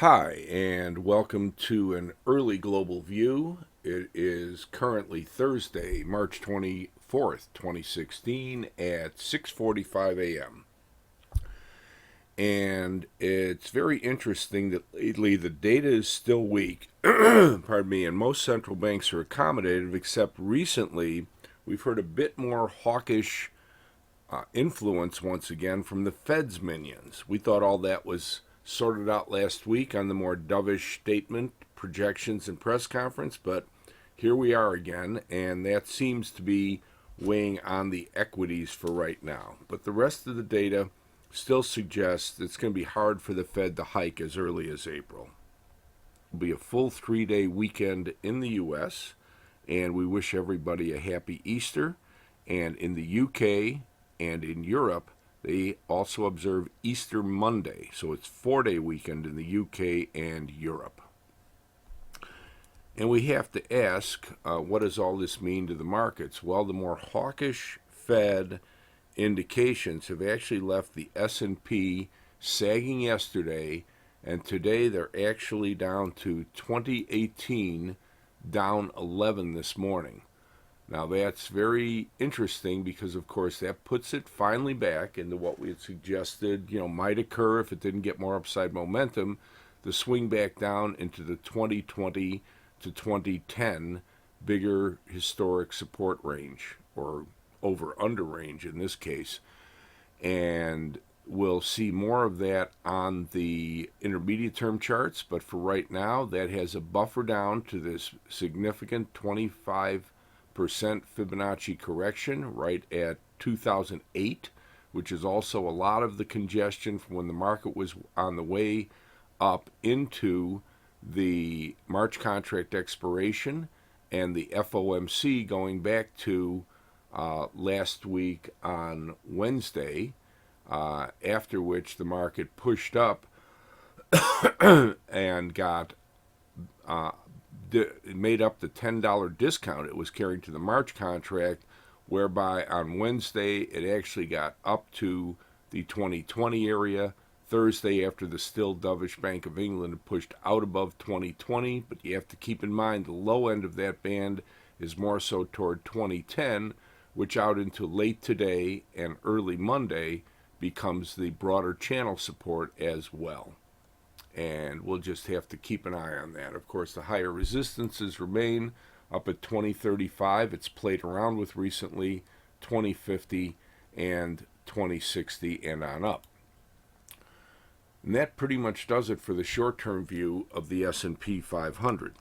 Hi, and welcome to an early global view. It is currently Thursday, March 24th, 2016 at 6:45 a.m. And it's very interesting that lately the data is still weak, pardon me, and most central banks are accommodative, except recently we've heard a bit more hawkish influence once again from the Fed's minions. We thought all that was sorted out last week on the more dovish statement, projections, and press conference, but here we are again, and that seems to be weighing on the equities for right now. But the rest of the data still suggests it's going to be hard for the Fed to hike as early as April. It'll be a full 3-day weekend in the U.S., and we wish everybody a happy Easter. And in the UK and in Europe, they also observe Easter Monday, so it's 4-day weekend in the UK and Europe. And we have to ask, what does all this mean to the markets? Well, the more hawkish Fed indications have actually left the S&P sagging yesterday, and today they're actually down to 2018, down 11 this morning. Now that's very interesting because, of course, that puts it finally back into what we had suggested, might occur if it didn't get more upside momentum, the swing back down into the 2020 to 2010 bigger historic support range, or over-under range in this case. And we'll see more of that on the intermediate term charts, but for right now, that has a buffer down to this significant 25% Fibonacci correction right at 2008, which is also a lot of the congestion from when the market was on the way up into the March contract expiration and the FOMC going back to last week on Wednesday, after which the market pushed up and got it made up the $10 discount it was carrying to the March contract, whereby on Wednesday it actually got up to the 2020 area. Thursday, after the still dovish Bank of England pushed out above 2020, but you have to keep in mind the low end of that band is more so toward 2010, which out into late today and early Monday becomes the broader channel support as well. And we'll just have to keep an eye on that. Of course, the higher resistances remain up at 2035. It's played around with recently, 2050 and 2060 and on up. And that pretty much does it for the short-term view of the S&P 500.